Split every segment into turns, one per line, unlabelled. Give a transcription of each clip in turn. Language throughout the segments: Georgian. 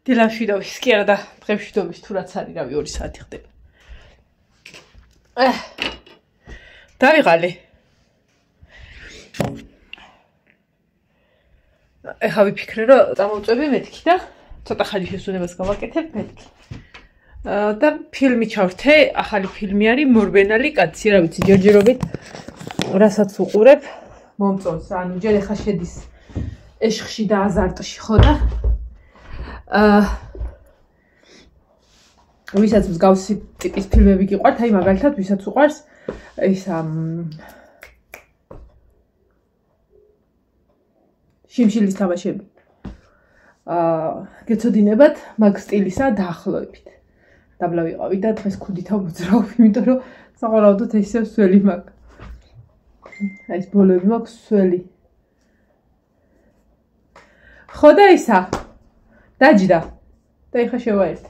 დილამშვიდობის კი არა და დღემშვიდობის თუ რაც არის, რავი 2 საათი ხდება. დავიღალე. ეხლა ვიფიქრე რომ წამოვწვევი მეთქი და ცოტა ხანი შესვენებას გავაკეთებ მეთქი. და ფილმი ჩავრთე, ახალი ფილმი არის მორბენალი კაცი, რა ვიცი, ჯერჯერობით რასაც უყურებ, მომწონს, ანუ ჯერ ეხლა შედის ეშხში და აზარტში ხო და ვისაც მსგავსი ტიპის ფილმები გიყვართ, აი მაგალითად ვისაც უყვარს ისა შიმშილის თამაშები. გეცოდინებათ მაგ სტილისა დაახლოებით. დაბლა ვიყავი და დღეს ქუდითა მოძრაობ, იმიტომ რომ საყოველთაოდ ესე სველი მაქვს. აი ეს ბოლოები მაქვს სველი. ხო და ისა დაჯდა და ეხა შევაერთ.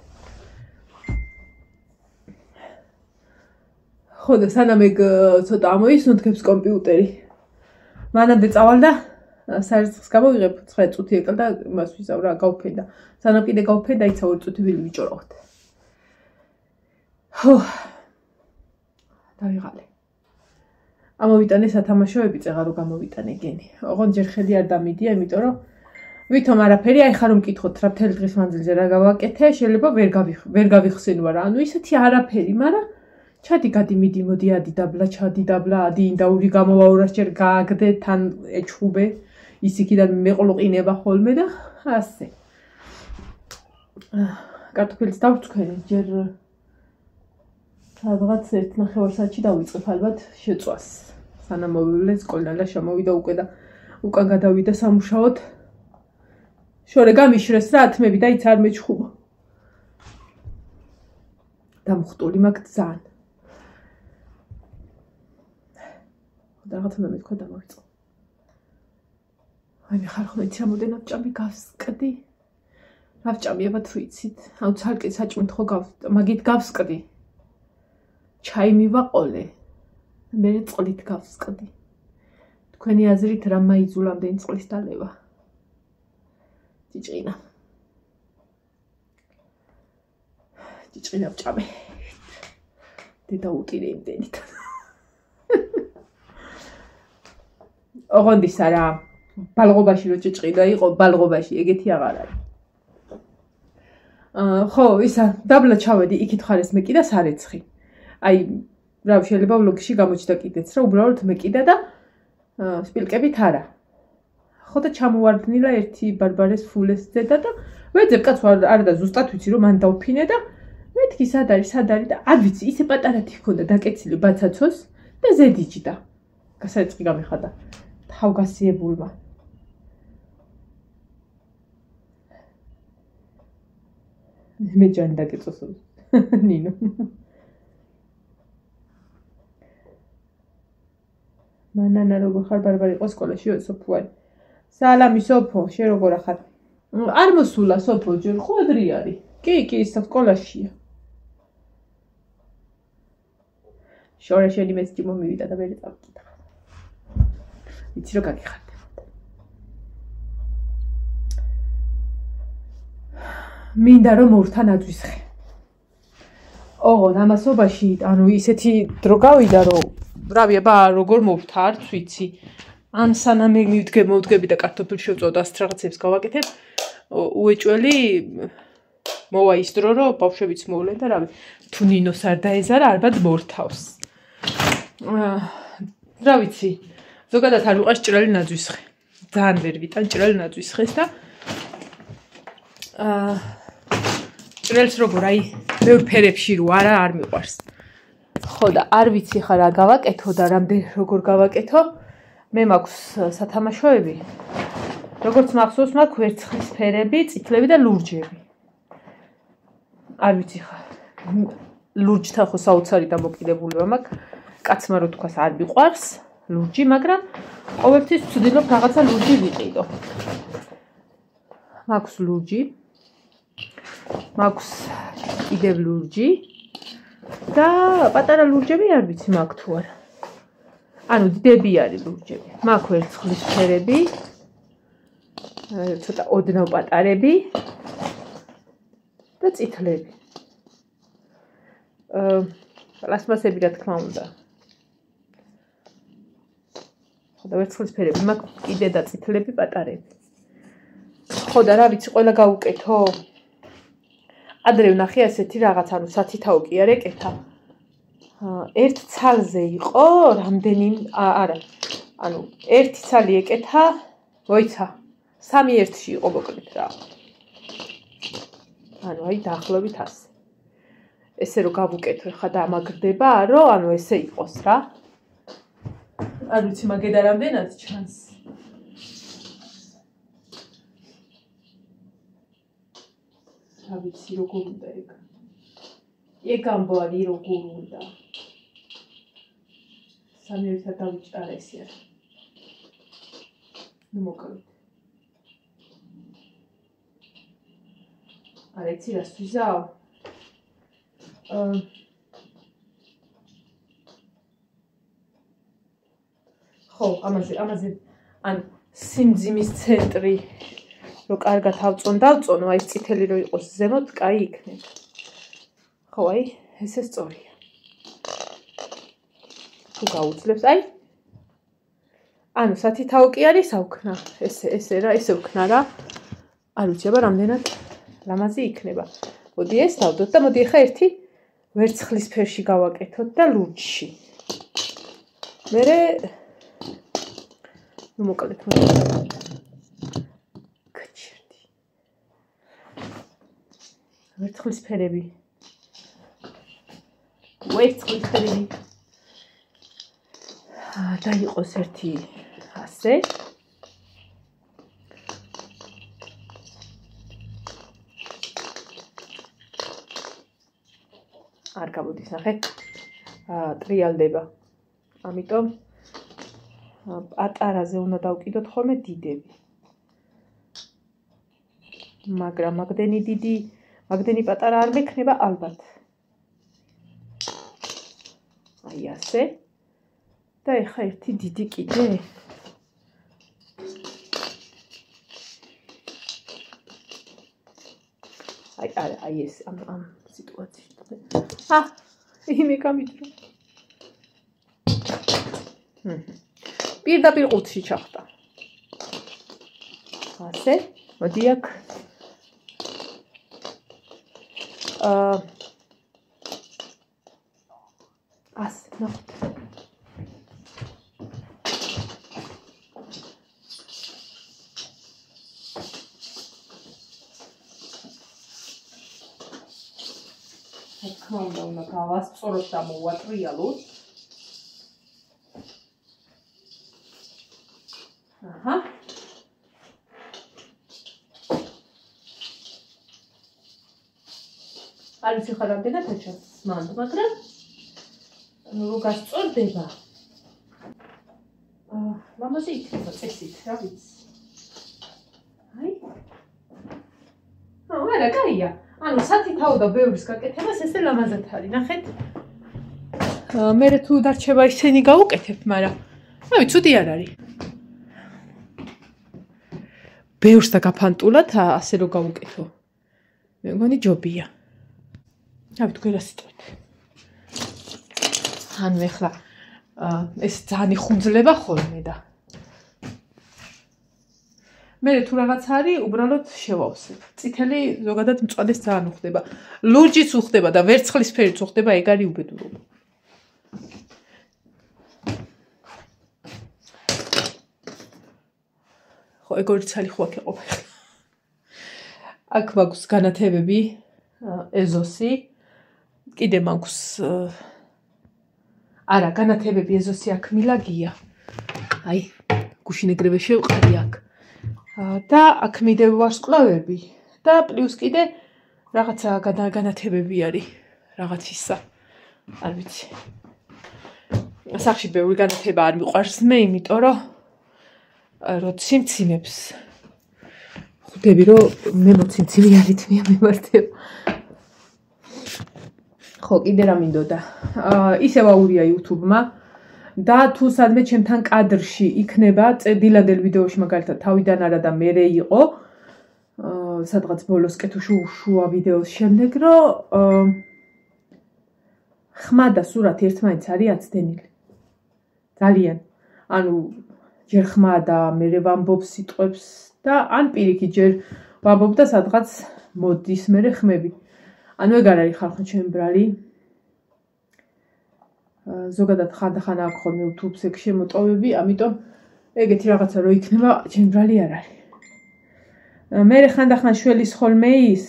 ხო და სანამ ეგ ცოტა ამოისუნთქებს კომპიუტერი. მანამდე წავალ და საერთოდ გამოვიღებ 9 წუთი ეკლა და იმას ვისაუბრ რა გავფენდა. სანამ კიდე გავფენდა, იცა 2 წუთი ვიჭორავთ. ხო. დავიღალე. ამოვიტანე სათამაშოები, წეღა რომ გამოვიტანე გენი. ოღონდ ჯერ ხედი არ დამიდია, იმიტომ რომ ვითომ არაფერი, აი ხარ მკითხოთ რა მთელი დღის მანძილზე რა გავაკეთე, შეიძლება ვერ გავიხსენვა რა. ანუ ისეთი არაფერი, მაგრამ ჩადი გადი მიდი მოდი ადი დაბლა, ჩადი დაბლა, ადი ინდაური გამოვა 200 ჯერ გააგდე, თან ეჩხუბე, ის იქიდან მეყლუყინება ხოლმე და ასე. კარტოფილს დავწქვენი, ჯერ სადღაც 1.5 საათში დავიწყებ ალბათ შეწვას. სანამ მოვივლე სკოლიდან და შემოვიდა უკვე და უკან გადავიდა სამუშაოდ. შორე გამიშრეს რა ათმები და იც არ მეჩხუბო. დამხტული მაქვს ძალიან. და რაღაცა მე მეთქვა დამოვიწყო. აი მე ხარ ხოლმე ჩამოდენა ჭამი გავსკდი. რა ჭამიებად რო იცით? აუ ცალკე საჭმით ხო მაგით გავსკდი. ჩაი მივაყოლე. მე წყლით გავსკდი. თქვენი აზრით რა მაიძულა ამდენი წყლის დალევა? ჭიჭინა. ჭიჭინა ვჭამე. დედა უტირე იმდენით. ოღონდ ის არა ბალღობაში რო ჭიჭყიდა იყო ბალღობაში ეგეთი აღარ არის. ხო, ისა დაბლა ჩავედი, იქით ხარეს მეკიდა სარეცხი. აი, რა შეიძლება ვლოგში გამოჩნდა კიდეც რა, უბრალოდ მეკიდა და სპილკებით არა. ხო და ჩამოვარდნილა ერთი ბარბარეს ფულეს ზედა და ვეძებ კაც არა და ზუსტად ვიცი რომ მან დავფინე და მეთქი სად არის და არ ვიცი, ისე პატარათი ჰქონდა დაკეცილი ბაცაცოს და ზედიჯდა. გასაწყი გამიხადა. თავგასიებულმა. მე ჯანი დაგეწოს. ნინო. მანანა როგორ ხარ ბარბარე იყო სკოლაში სოფო არის. სალამი სოფო, შენ როგორ ხარ? არ მოსულა სოფო ჯერ ხვედრი არის. კი, ის სკოლაშია. შორე შენი მესჯი მომივიდა და მე წავკითხა. იცი რომ გაგიხარდებოდა. მინდა რომ მოვrta ნაძვისხე. ოღონ ამასობაში, ანუ ისეთი დრო გავიდა რომ რავი აბა როგორ მოვrta არც ვიცი. ან სანამ მე მოვდგები და კარტოფილს შევწვა და ასეთ რაღაცებს გავაკეთებ, უეჭველი მოვა ის დრო რომ ბავშვებიც მოვლენ და რავი თუ ნინოს არ დაეზარა ალბათ მორთავს. რა ვიცი ზოგადად არ ვიყავს ჭრელი ნაძვისხე. ძალიან ვერ ვიტან ჭრელი ნაძვისხეს და ჭრელს როგორ აი ბევრ ფერებში რო არ მიყვარს. ხო და არ ვიცი ხა რა გავაკეთო და როგორ გავაკეთო. მე მაქვს სათამაშოები. როგორც მახსოვს მაქვს ვერცხლის ფერები, წითლები და ლურჯები. არ ვიცი ხა ლურჯთან ხო საოცარი დამოკიდებულება მაქვს. კაცმა რო თქვას არ მიყვარს ლურჯი, მაგრამ ყოველთვის ვცდილობ რაღაცა ლურჯი ვიყიდო. მაქვს ლურჯი. მაქვს კიდევ ლურჯი და პატარა ლურჯები არ ვიცი მაქვს თუ არა. ანუ დიდები არის ლურჯები. მაქვს ვერცხლის ფერები. ცოტა ოდნავ პატარები. და წითლები. პლასმასები რა თქმა უნდა. ხო და ვერცხლისფერები მაქვს კიდე და წითლები პატარები. ხო და რა ვიცი, ყველა გავუკეთო. ადრე ვნახე ასეთი რაღაც, ანუ სათითაო კი არ ეკეთა. ერთ ცალზე იყო რამდენი, არა. ანუ ერთი ცალი ეკეთა, მოიცა. 3 ერთში იყო მოკლედ რა. ანუ აი დაახლოებით ასე. ესე რომ გავუკეთო, ხა დამაგრდება, რომ ანუ ესე იყოს რა. არ ვიცი მაგედა რამდენად ჩანს. რა ვიცი როგორ უნდა ეგ. ეგ ამბარი როგორ უნდა. სამი ერთად დავიჭარე ესე არა. ნუ მოკლედ. არა იცი რას ვიზაო? ხო, ამაზე ან სიმძიმის ცენტრი რო კარგად დავწონო, აი წითელი რო იყოს ზემოთ, კაი იქნება. ხო, აი, ესე სწორია. თუ გაუძლებს, აი. ანუ სათითაო კი არის აუქნა. ესე რა, ესე ვქნა რა. არ ვიცი, აბა რამდენად ლამაზი იქნება. მოდი ეს დავდოთ და მოდი ახლა ერთი ვერცხლისფერში გავაკეთოთ და ლურჯში. მერე ნუ მოკლედ გაჩერდი. ვერცხლისფერები. და იყოს ერთი ასე. არ გამოდის, ნახე. ტრიალდება. ამიტომ პატარაზე უნდა დავკიდოთ ხოლმე დიდები. მაგრამ მაგდენი პატარა არ მექნება ალბათ. აი ასე. და ეხა ერთი დიდი კიდე. აი ეს ამ სიტუაციაში. იმე გამიძრო. პირდაპირ ყუთში ჩახტა. ასე, მოდი აქ. ასე, ნახეთ. უნდა გავასწოროთ და მოვატრიალოთ. აჰა. არ ვიცი ხარ რამდენად აჩვენს მანდ, მაგრამ რო გასწორდება. ლამაზი იქნება წესით, რა ვიცი. აი. არა, კაია. ანუ სათითაო და ბევრის გაკეთებას ესე ლამაზად არის, ნახეთ. მერე თუ დარჩება ისინი გავუკეთებ, მაგრამ რავი, ცუდი არ არის. ბევრს და გაფანტულად ასე რომ გავუკეთო. მე მგონი ჯობია. რავი, თქვენ რა სიტყვით. ანუ ეხლა ეს ძალიან იხუმძლება ხოლმე და მერე თუ რაღაც არის, უბრალოდ შევავსებ. წითელი ზოგადად მწვადეს ძალიან უხდება. ლურჯიც უხდება და ვერცხლისფერიც უხდება, ეგ არის უბედურობა. ხო, ეგორი ცალი ხო აქ ეყოფა. აქ მაქვს განათებები, ეზოსი. კიდე მაქვს არა, განათებები, ეზოსი აქ მილაგია. აი, გუშინ ეგრევე შევყარი აქ. და აქ მიდევ ვარსკვლავები და პლუს კიდე რაღაცა განათებები არის რაღაც ისა. არ ვიცი. სახში ბევრი განათება არ მიყვარს მე, იმიტომ რომ ციმციმებს ხვდები რომ მე მოციმციმიანით მიამემართება. ხო, კიდე რა მინდოდა. ისევ აურია YouTube-მა. და თუ სადმე ჩემთან კადრში იქნება დილადელ ვიდეოში მაგალითად თავიდან არა და მერე იყო სადღაც ბოლოსკე თუ შუა ვიდეოს შემდეგ, რომ ხმა და სურათი ერთმანეთს არის აცდენილი. ძალიან. ანუ ჯერ ხმა და მერე ვამბობ სიტყვებს და ან პირიქით ჯერ ვამბობ და სადღაც მოდის მერე ხმები. ანუ ეგ არ არის ხალხო ჩემი ბრალი. ზოგადად ხანდახან აქვს ხოლმე YouTube-ზე შემოტოვები, ამიტომ ეგეთი რაღაცა რო იქნება, ჩემი ბრალი არ არის. მე ხანდახან შველის ხოლმე ის,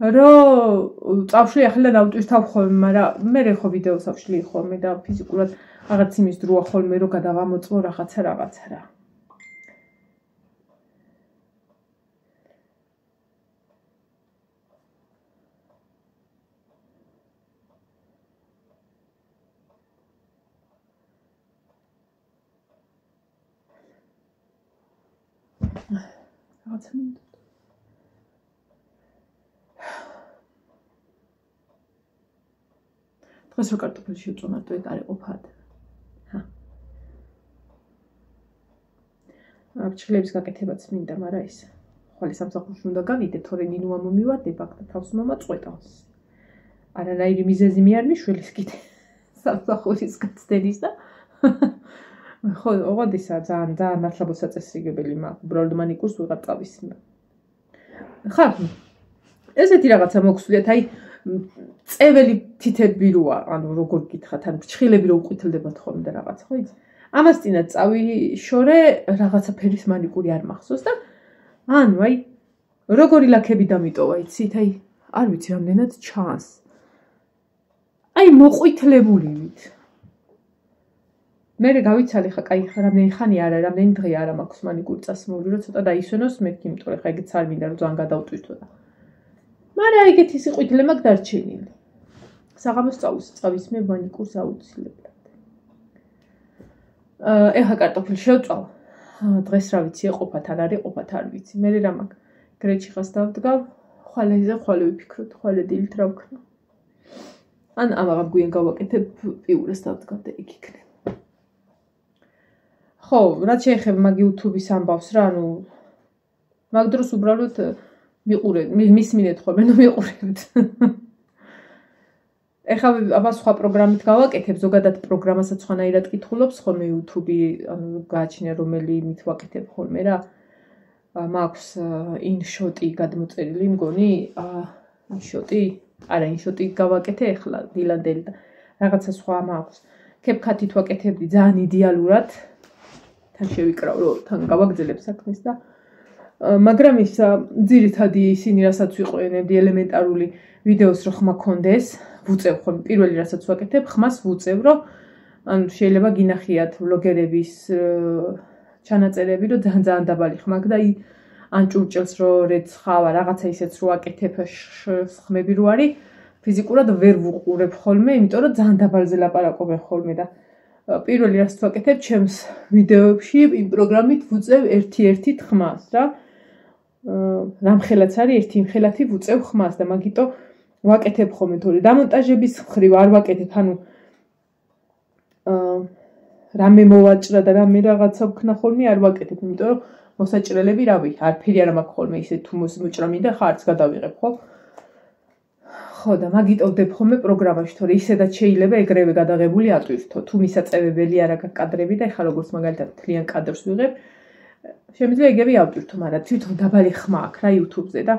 რომ წავშლი ახლა დავტვირთავ ხოლმე, მაგრამ მე ხო ვიდეოს ავშლი ხოლმე და ფიზიკურად რაღაც იმის დროა ხოლმე, რომ გადავამოწმო რაღაცა რა. რაღაცა მინდა. დღეს რო კარტოფილი შევწონათ, ეგ არის ყოფად. აბჭილების გაკეთებაც მინდა, მაგრამ ის ხვალე სამსახურში უნდა გავიდე, თორე ნინუა მომივარდება და თავს მომაწყვეტავს. არანაირი მიზეზი მე არ მიშველის კიდე სამსახურის გაცდენის და ხო, ოღონდისა ძალიან მართლა საწესრიგებელი მაქვს. უბრალოდ მან იკურს ვიღაც წავისმე. ხა, ესეთი რაღაცა მოგსვლიათ, აი წეველი თითები როა, ანუ როგორ გითხრათ, ან ფრჩხილები რო უყვითლდებათ ხოლმე და რაღაც, ხო იცი? ამას წინათ წავიშორე, რაღაცა ფერის მანიკური არ მახსოვს და ანუ აი როგორი ლაქები დამიტოვა, იცით? აი არ ვიცი რამდენად ჩანს. აი მოყვითლებულივით. მე გავიცალე ხა, კაი, რამდენი ხანი არა, რამდენი დღე არა მაქვს მანიკური წასმული, რომ ცოტა დაისვენოს მეთქი, იმიტომ რომ ხა ეგეც არ მინდა რომ ძალიან გადავტვირთო და. მაგრამ ეგეთი სიყვითილე მაქვს დარჩენილი. საღამოს წავისმე მანიკურს აუცილებლად. ეხა კარტოფილი შევწვალ. დღეს რა ვიცი, ეყოფათ არ არის, ყოფათ არ ვიცი. მე რა მაქვს? გრეჩიხას დავდგავ, ხვალეზე ხვალე ვიფიქროთ, ხვალე დილით რა ვქნა. ან ამაღამ გვიან გავაკეთებ, პიურეს დავდგავ და იქ იქნება. ხო, რაც შეეხება მაგ YouTube-ის ამბავს რა, ანუ მაგ დროს უბრალოდ მიყურეთ, მისმინეთ ხოლმე, ნუ მიყურებთ. ეხლა აბა სხვა პროგრამით გავაკეთებ, ზოგადად პროგრამასაც სხვანაირად კითხულობს ხოლმე YouTube-ი, ანუ გააჩნია რომელი მით ვაკეთებ ხოლმე რა. მაქვს InShot-ი გადმოწერილი, მგონი, InShot-ი, არა InShot-ი გავაკეთე ეხლა დილანდელი და რაღაცა სხვა მაქვს. CapCut-ით ვაკეთებდი ძალიან იდეალურად. თან შევიკრავ, რომ თან გავაგრძელებ საქმეს და მაგრამ ის ძირითადი ისინი, რასაც ვიყენებდი ელემენტარული ვიდეოს რო ხმა კონდეს, ვუწევ ხოლმე პირველი რასაც ვაკეთებ, ხმას ვუწევ, რომ ანუ შეიძლება გინახიათ ვლოგერების ჩანაწერები, რომ ძალიან დაბალი ხმა აქვს და ან ჭურჭელს რო რეცხავა, რაღაცა ისეც რო აკეთებ, ხმები რო არის, ფიზიკურად ვერ ვუყურებ ხოლმე, იმიტომ რომ ძალიან დაბალზე ლაპარაკობენ ხოლმე და პირველი რაც ვაკეთებ, ჩემს ვიდეოებში იმ პროგრამით ვუწევ ერთი ხმას რა. რამხელაც არის ერთი იმხელათი ვუწევ ხმას და მაგიტო ვაკეთებ ხოლმე, თორე დამონტაჟების მხრივ არ ვაკეთებ, ანუ რამე მოვაჭრა და რამე რაღაცა ვქნა ხოლმე არ ვაკეთებ, იმიტომ რომ მოსაჭრელები რავი, არაფერი არ მაქვს ხოლმე ისე თუ მოსმოჭრა მინდა ხარც გადავიღებ, ხო? ხო და მაგიტო ვდებ ხოლმე პროგრამაში, თორე ისედაც შეიძლება ეგრევე გადაღებული ატვირთო, თუ მისაწევებელი არა კადრები და ეხლა როგორც მაგალითად თლიან კადრს ვიღებ, შემიძლია იგივე ავტვირთო, მაგრამ თვითონ დაბალი ხმა აქვს რა YouTube-ზე და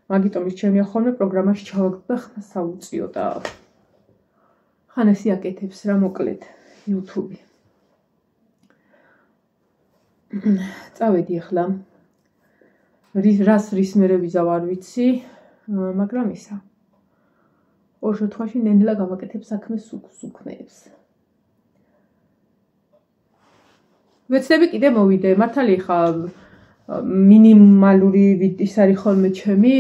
მაგიტომ ისჩემია ხოლმე პროგრამაში ჩავაგდო და ხმას აუწიო და ხან ესე აკეთებს რა მოკლედ YouTube-ი. წავედი ახლა. რის მერე ვიზავ არ ვიცი, მაგრამ ისა. ორ შემთხვევაში ნენელა გავაკეთებ საქმეს სუქნეებს. ვეცდები კიდე მოვიდე, მართალი ხა მინიმალური ის არის ხოლმე ჩემი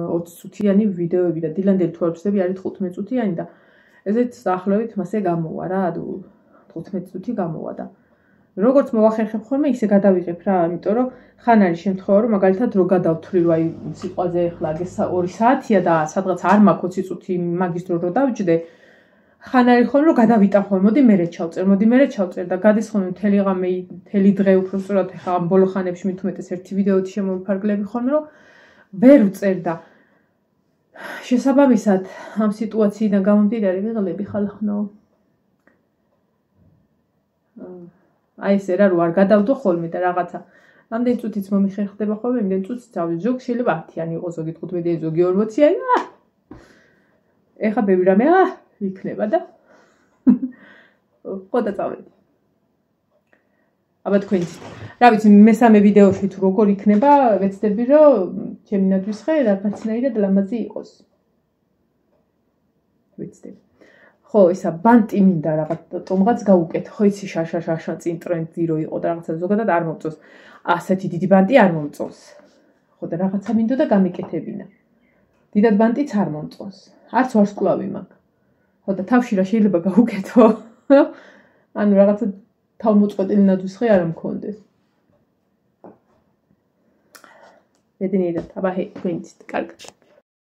20 წუთიანი ვიდეოები და დილანდელი თუ არ ვცდები არის 15 წუთიანი და ესეც დაახლოებით მასე გამოვა რა, 15 წუთი გამოვა და როგორც მოვახერხებ ხოლმე ისე გადავიღებ რა, იმიტომ რომ ხან არის შემთხვევა რომ მაგალითად რო გადავთვლი რომ აი სიტყვაზე ახლა 2 საათია და სადღაც არ მაქვს 20 წუთი მაგის დრო რო დავჯდე, ხან არის ხოლმე რომ გადავიტან ხოლმე, მოდი მე ჩავწერ და გადის ხოლმე მთელი ღამე, მთელი დღე უბრალოდ ეხლა ამ ბოლო ხანებში მით უმეტეს ერთი ვიდეოთი შემოვიფარგლები ხოლმე რომ ვერ ვწერ და შესაბამისად ამ სიტუაციიდან გამომდინარე ვიღლები ხალხნო. აი ესე რა რო არ გადავდო ხოლმე და რაღაცა ამდენ წუთიც მომიხერხდება ხოლმე, იმდენ წუთიც წავიდე. ზოგი შეიძლება 10-იანი იყოს, ზოგი 15-იანი, ზოგი 40-იანი. ეხა ბევრი რამე იქნება და ხო და წავედი. აბა თქვენც რა ვიცი მესამე ვიდეოში თუ როგორ იქნება, ვეცდები რომ ჩემი ნადვისხე რაღაცნაირად ლამაზი იყოს. ვეცდები. ხო, ისა ბანტი მინდა რაღაც ტომღაც გავუკეთო, ხო იცი შაშა წინ ტრენდი რო იყო და რაღაცა ზოგადად არ მომწონს. ასეთი დიდი ბანტი არ მომწონს. ხო და რაღაცა მინდო და გამიკეთებინა. დიდად ბანტიც არ მომწონს. არც ვარსკვლავი მაქვს. ხო და თავში რა შეიძლება გავუკეთო? ანუ რაღაცა თავმოწყვეტილი ნადვისხე არ მქონდეს. ბედნიერად, აბა ჰე, თქვენიც კარგად.